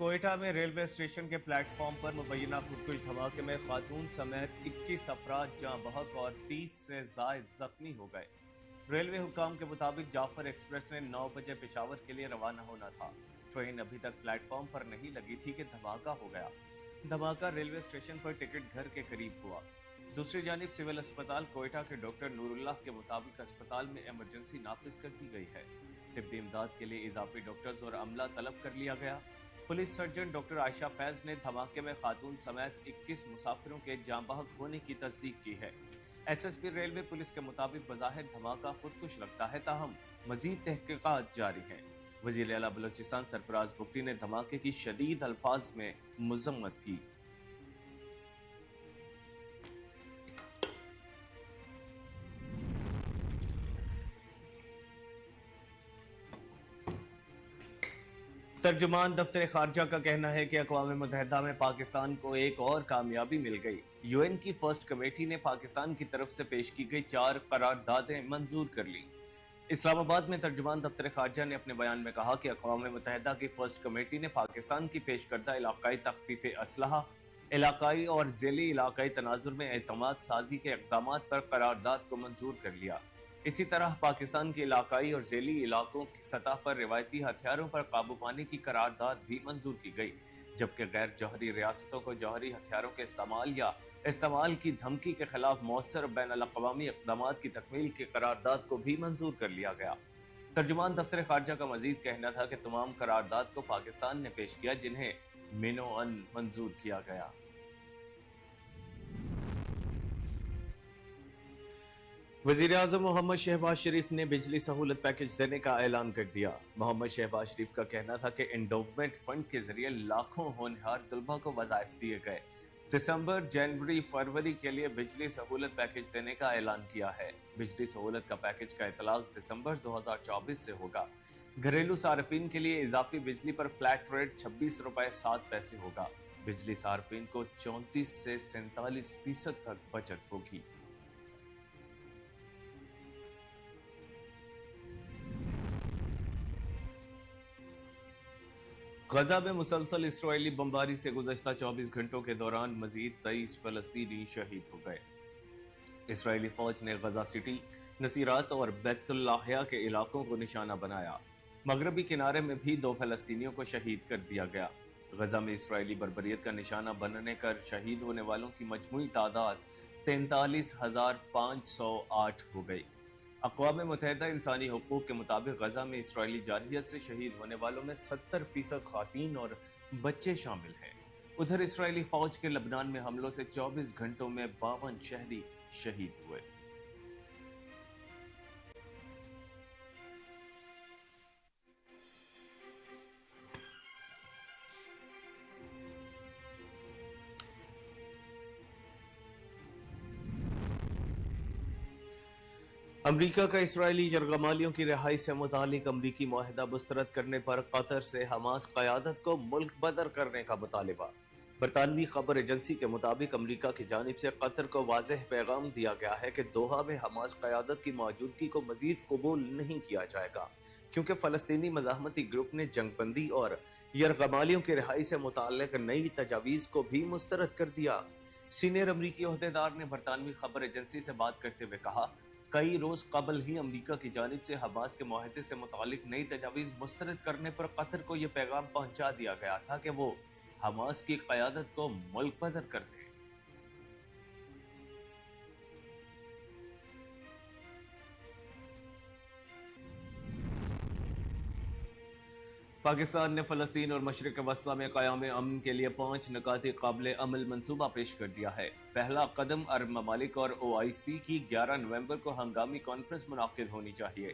کوئٹہ میں railway station کے plate form پر مبینہ خودکش دھماکے میں خاتون سمیت 21 افراد جاں بحق اور 30 سے زائد زخمی ہو گئے۔ ریلوے حکام کے مطابق جعفر ایکسپریس نے 9 بجے پشاور کے لیے روانہ ہونا تھا۔ ٹرین ابھی تک پلیٹ فارم پر نہیں لگی تھی کہ دھماکہ ہو گیا۔ دھماکہ ریلوے اسٹیشن پر ٹکٹ گھر کے قریب ہوا۔ دوسری جانب سول اسپتال کوئٹہ کے ڈاکٹر نور اللہ کے مطابق اسپتال میں ایمرجنسی نافذ کر دی گئی ہے۔ طبی امداد کے لیے اضافی ڈاکٹرز اور عملہ طلب کر لیا گیا۔ پولیس سرجن ڈاکٹر عائشہ فیض نے دھماکے میں خاتون سمیت 21 مسافروں کے جاں بحق ہونے کی تصدیق کی ہے۔ S S P railway police کے مطابق بظاہر دھماکہ خودکش لگتا ہے، تاہم مزید تحقیقات جاری ہیں۔ وزیر اعلیٰ بلوچستان سرفراز بگٹی نے دھماکے کی شدید الفاظ میں مذمت کی۔ ترجمان دفتر خارجہ کا کہنا ہے کہ اقوام متحدہ میں پاکستان کو ایک اور کامیابی مل گئی۔ یو این کی فرسٹ کمیٹی نے پاکستان کی طرف سے پیش کی گئی 4 قراردادیں منظور کر لیں۔ اسلام آباد میں ترجمان دفتر خارجہ نے اپنے بیان میں کہا کہ اقوام متحدہ کی فرسٹ کمیٹی نے پاکستان کی پیش کردہ علاقائی تخفیف اسلحہ، علاقائی اور ذیلی علاقائی تناظر میں اعتماد سازی کے اقدامات پر قرارداد کو منظور کر لیا۔ اسی طرح پاکستان کے علاقائی اور ذیلی علاقوں کی سطح پر روایتی ہتھیاروں پر قابو پانے کی قرارداد بھی منظور کی گئی، جبکہ غیر جوہری ریاستوں کو جوہری ہتھیاروں کے استعمال یا استعمال کی دھمکی کے خلاف مؤثر بین الاقوامی اقدامات کی تکمیل کی قرارداد کو بھی منظور کر لیا گیا۔ ترجمان دفتر خارجہ کا مزید کہنا تھا کہ تمام قرارداد کو پاکستان نے پیش کیا جنہیں مینوان منظور کیا گیا۔ وزیراعظم محمد شہباز شریف نے بجلی سہولت پیکج دینے کا اعلان کر دیا۔ محمد شہباز شریف کا کہنا تھا کہ انڈومنٹ فنڈ کے ذریعے لاکھوں ہونہار طلباء کو وظائف دیے گئے۔ دسمبر، جنوری، فروری کے لیے بجلی سہولت پیکج دینے کا اعلان کیا ہے۔ بجلی سہولت کا پیکج کا اطلاق دسمبر 2024 سے ہوگا۔ گھریلو صارفین کے لیے اضافی بجلی پر فلیٹ ریٹ 26 روپے 7 پیسے ہوگا۔ بجلی صارفین کو 34 سے 47% تک بچت ہوگی۔ غزہ میں مسلسل اسرائیلی بمباری سے گزشتہ 24 گھنٹوں کے دوران مزید 23 فلسطینی شہید ہو گئے۔ اسرائیلی فوج نے غزہ سٹی، نصیرات اور بیت لاہیا کے علاقوں کو نشانہ بنایا۔ مغربی کنارے میں بھی 2 فلسطینیوں کو شہید کر دیا گیا۔ غزہ میں اسرائیلی بربریت کا نشانہ بننے کر شہید ہونے والوں کی مجموعی تعداد 43,508 ہو گئی۔ اقوام متحدہ انسانی حقوق کے مطابق غزہ میں اسرائیلی جارحیت سے شہید ہونے والوں میں 70% خواتین اور بچے شامل ہیں۔ ادھر اسرائیلی فوج کے لبنان میں حملوں سے 24 گھنٹوں میں 52 شہری شہید ہوئے۔ امریکہ کا اسرائیلی یرغمالیوں کی رہائی سے متعلق امریکی معاہدہ مسترد کرنے پر قطر سے حماس قیادت کو ملک بدر کرنے کا مطالبہ۔ برطانوی خبر ایجنسی کے مطابق امریکہ کی جانب سے قطر کو واضح پیغام دیا گیا ہے کہ دوحہ میں حماس قیادت کی موجودگی کو مزید قبول نہیں کیا جائے گا، کیونکہ فلسطینی مزاحمتی گروپ نے جنگ بندی اور یرغمالیوں کی رہائی سے متعلق نئی تجاویز کو بھی مسترد کر دیا۔ سینئر امریکی عہدیدار نے برطانوی خبر ایجنسی سے بات کرتے ہوئے کہا، کئی روز قبل ہی امریکہ کی جانب سے حماس کے معاہدے سے متعلق نئی تجاویز مسترد کرنے پر قطر کو یہ پیغام پہنچا دیا گیا تھا کہ وہ حماس کی قیادت کو ملک بدر کر دیں۔ پاکستان نے فلسطین اور مشرق وسطیٰ میں قیام امن کے لیے 5 نکاتی قابل عمل منصوبہ پیش کر دیا ہے۔ پہلا قدم عرب ممالک اور OIC کی 11 نومبر کو ہنگامی کانفرنس منعقد ہونی چاہیے۔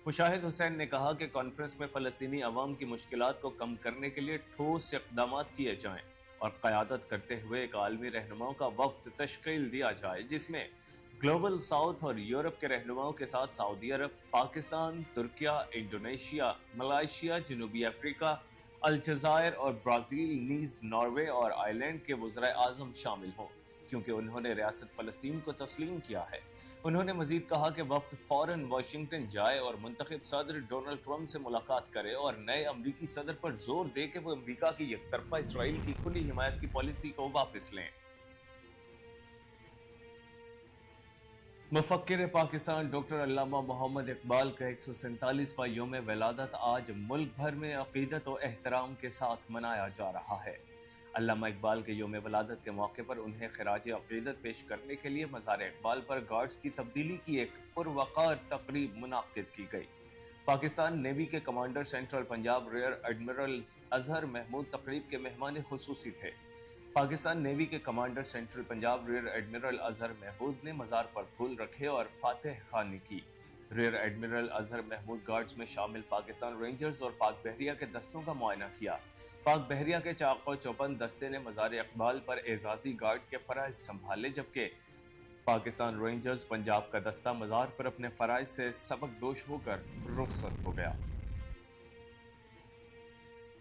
مشاہد حسین نے کہا کہ کانفرنس میں فلسطینی عوام کی مشکلات کو کم کرنے کے لیے ٹھوس اقدامات کیے جائیں اور قیادت کرتے ہوئے ایک عالمی رہنماؤں کا وفد تشکیل دیا جائے، جس میں گلوبل ساؤتھ اور یورپ کے رہنماؤں کے ساتھ سعودی عرب، پاکستان، ترکیہ، انڈونیشیا، ملائیشیا، جنوبی افریقہ، الجزائر اور برازیل نیز ناروے اور آئرلینڈ کے وزرائے اعظم شامل ہوں، کیونکہ انہوں نے ریاست فلسطین کو تسلیم کیا ہے۔ انہوں نے مزید کہا کہ وفد فوراً واشنگٹن جائے اور منتخب صدر ڈونلڈ ٹرمپ سے ملاقات کرے اور نئے امریکی صدر پر زور دے کہ وہ امریکہ کی یک طرفہ اسرائیل کی کھلی حمایت کی پالیسی کو واپس لیں۔ مفکر پاکستان ڈاکٹر علامہ محمد اقبال کا 147واں یوم ولادت آج ملک بھر میں عقیدت و احترام کے ساتھ منایا جا رہا ہے۔ علامہ اقبال کے یوم ولادت کے موقع پر انہیں خراج عقیدت پیش کرنے کے لیے مزار اقبال پر گارڈز کی تبدیلی کی ایک پروقار تقریب منعقد کی گئی۔ پاکستان نیوی کے commander central Punjab rear admiral Azhar Mahmood تقریب کے مہمان خصوصی تھے۔ پاکستان نیوی کے commander central Punjab rear admiral Azhar Mahmood نے مزار پر پھول رکھے اور فاتح خوانی کی۔ Rear admiral Azhar Mahmood guards میں شامل پاکستان رینجرز اور پاک بحریہ کے دستوں کا معائنہ کیا۔ پاک بحریہ کے چاق و چوبند دستے نے مزار اقبال پر اعزازی گارڈ کے فرائض سنبھالے، جبکہ پاکستان رینجرز پنجاب کا دستہ مزار پر اپنے فرائض سے سبق دوش ہو کر رخصت ہو گیا۔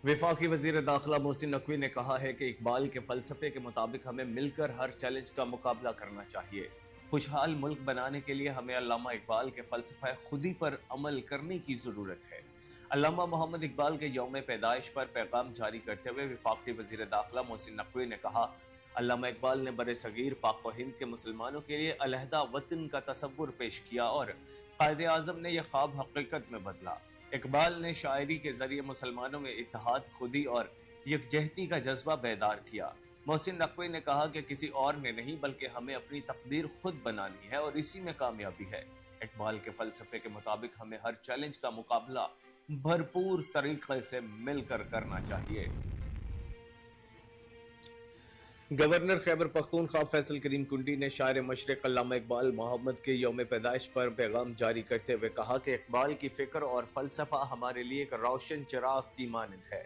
وفاقی وزیر داخلہ محسن نقوی نے کہا ہے کہ اقبال کے فلسفے کے مطابق ہمیں مل کر ہر چیلنج کا مقابلہ کرنا چاہیے۔ خوشحال ملک بنانے کے لیے ہمیں علامہ اقبال کے فلسفہ خودی پر عمل کرنے کی ضرورت ہے۔ علامہ محمد اقبال کے یوم پیدائش پر پیغام جاری کرتے ہوئے وفاقی وزیر داخلہ محسن نقوی نے کہا، علامہ اقبال نے بر صغیر پاک و ہند کے مسلمانوں کے لیے علیحدہ وطن کا تصور پیش کیا اور قائد اعظم نے یہ خواب حقیقت میں بدلا۔ اقبال نے شاعری کے ذریعے مسلمانوں میں اتحاد، خودی اور یکجہتی کا جذبہ بیدار کیا۔ محسن نقوی نے کہا کہ کسی اور نے نہیں بلکہ ہمیں اپنی تقدیر خود بنانی ہے اور اسی میں کامیابی ہے۔ اقبال کے فلسفے کے مطابق ہمیں ہر چیلنج کا مقابلہ بھرپور طریقے سے مل کر کرنا چاہیے۔ گورنر خیبر پختونخوا فیصل کریم کنڈی نے شاعر مشرق علامہ اقبال محمد کے یوم پیدائش پر پیغام جاری کرتے ہوئے کہا کہ اقبال کی فکر اور فلسفہ ہمارے لیے ایک روشن چراغ کی مانند ہے۔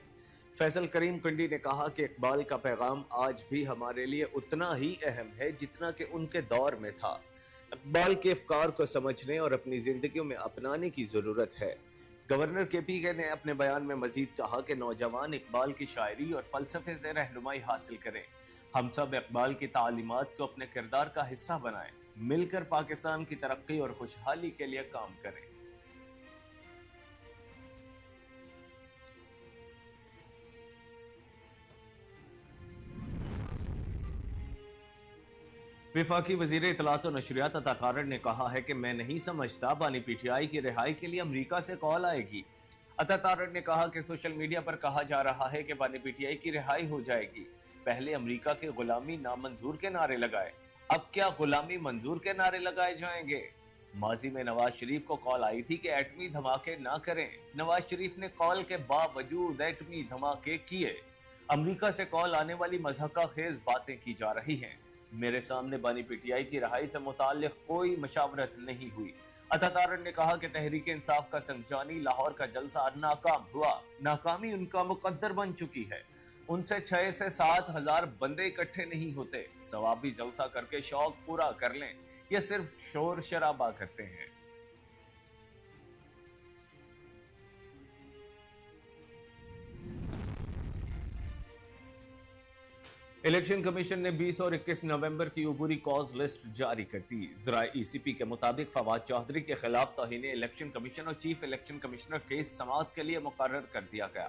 فیصل کریم کنڈی نے کہا کہ اقبال کا پیغام آج بھی ہمارے لیے اتنا ہی اہم ہے جتنا کہ ان کے دور میں تھا۔ اقبال کے افکار کو سمجھنے اور اپنی زندگیوں میں اپنانے کی ضرورت ہے۔ گورنر کے پی کے نے اپنے بیان میں مزید کہا کہ نوجوان اقبال کی شاعری اور فلسفے سے رہنمائی حاصل کریں۔ ہم سب اقبال کی تعلیمات کو اپنے کردار کا حصہ بنائیں، مل کر پاکستان کی ترقی اور خوشحالی کے لیے کام کریں۔ وفاقی وزیر اطلاعات و نشریات عطا تارڑ نے کہا ہے کہ میں نہیں سمجھتا بانی پی ٹی آئی کی رہائی کے لیے امریکہ سے کال آئے گی۔ عطا تارڑ نے کہا کہ سوشل میڈیا پر کہا جا رہا ہے کہ بانی پی ٹی آئی کی رہائی ہو جائے گی۔ پہلے امریکہ کے غلامی نامنظور کے نعرے لگائے، اب کیا غلامی منظور کے نعرے لگائے جائیں گے؟ ماضی میں نواز شریف کو کال آئی تھی کہ ایٹمی دھماکے نہ کریں، نواز شریف نے کال کے باوجود ایٹمی دھماکے کیے۔ امریکہ سے کال آنے والی مضحکہ خیز باتیں کی جا رہی ہیں۔ میرے سامنے بانی پی ٹی آئی کی رہائی سے متعلق کوئی مشاورت نہیں ہوئی۔ عطا تارڑ نے کہا کہ تحریک انصاف کا سنگجانی لاہور کا جلسہ ناکام ہوا، ناکامی ان کا مقدر بن چکی ہے۔ ان سے 6 سے 7 ہزار بندے اکٹھے نہیں ہوتے، ثوابی جلسہ کر کے شوق پورا کر لیں، یہ صرف شور شرابہ کرتے ہیں۔ الیکشن کمیشن نے 20 اور 21 نومبر کی عبوری کاز لسٹ جاری کر دی۔ ذرائع ای سی پی کے مطابق فواد چودھری کے خلاف توہین الیکشن کمیشن اور چیف الیکشن کمشنر کیس سماعت کے لیے مقرر کر دیا گیا۔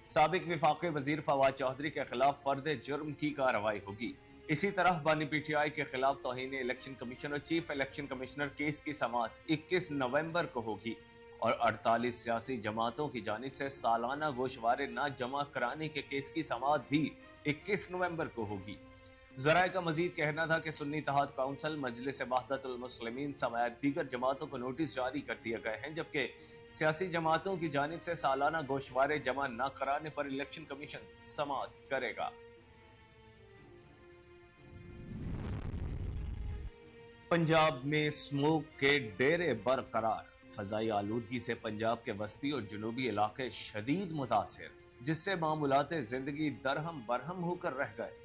سابق وفاقی وزیر فواد چودھری کے خلاف فرد جرم کی کارروائی ہوگی۔ اسی طرح بانی پی ٹی آئی کے خلاف توہین الیکشن کمیشن اور چیف الیکشن کمشنر کیس کی سماعت 21 نومبر کو ہوگی اور 48 سیاسی جماعتوں کی جانب سے سالانہ گوشوارے نہ جمع کرانے کے کیس کی سماعت بھی 21 نومبر کو ہوگی۔ ذرائع کا مزید کہنا تھا کہ سنی اتحاد کونسل، مجلس وحدت المسلمین سمیت دیگر جماعتوں کو نوٹس جاری کر دیے گئے ہیں، جبکہ سیاسی جماعتوں کی جانب سے سالانہ گوشوارے جمع نہ کرانے پر الیکشن کمیشن سماعت کرے گا۔ پنجاب میں اسموگ کے ڈیرے برقرار، فضائی آلودگی سے پنجاب کے وسطی اور جنوبی علاقے شدید متاثر، جس سے معمولات زندگی درہم برہم ہو کر رہ گئے۔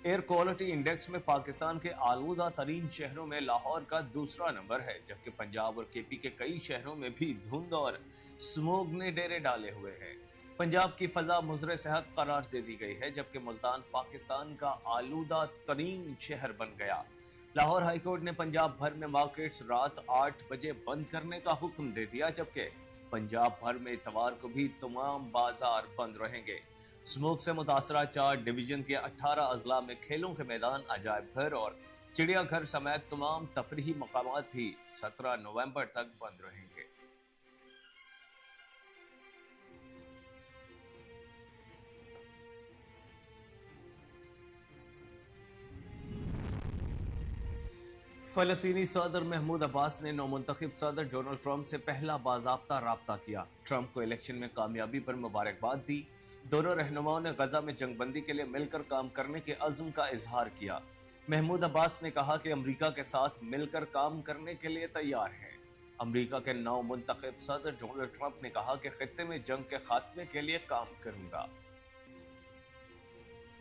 ایئر کوالٹی انڈیکس میں پاکستان کے آلودہ ترین شہروں میں لاہور کا دوسرا نمبر ہے، جبکہ پنجاب اور کے پی کے کئی شہروں میں بھی دھند اور اسموگ نے ڈیرے ڈالے ہوئے ہیں۔ پنجاب کی فضا مضر صحت قرار دے دی گئی ہے، جبکہ ملتان پاکستان کا آلودہ ترین شہر بن گیا۔ لاہور ہائی کورٹ نے پنجاب بھر میں مارکیٹس رات 8 بجے بند کرنے کا حکم دے دیا، جبکہ پنجاب بھر میں اتوار کو بھی تمام بازار بند رہیں گے۔ سموک سے متاثرہ 4 ڈویژن کے 18 اضلاع میں کھیلوں کے میدان، عجائب گھر اور چڑیا گھر سمیت تمام تفریحی مقامات بھی 17 نومبر تک بند رہیں گے۔ فلسطینی صدر محمود عباس نے نومنتخب صدر ڈونلڈ ٹرمپ سے پہلا باضابطہ رابطہ کیا، ٹرمپ کو الیکشن میں کامیابی پر مبارکباد دی۔ دونوں رہنماؤں نے غزہ میں جنگ بندی کے لیے مل کر کام کرنے کے عزم کا اظہار کیا۔ محمود عباس نے کہا کہ امریکہ کے ساتھ مل کر کام کرنے کے لیے تیار ہے۔ امریکہ کے نو منتخب صدر ڈونلڈ ٹرمپ نے کہا کہ خطے میں جنگ کے خاتمے کے لیے کام کروں گا۔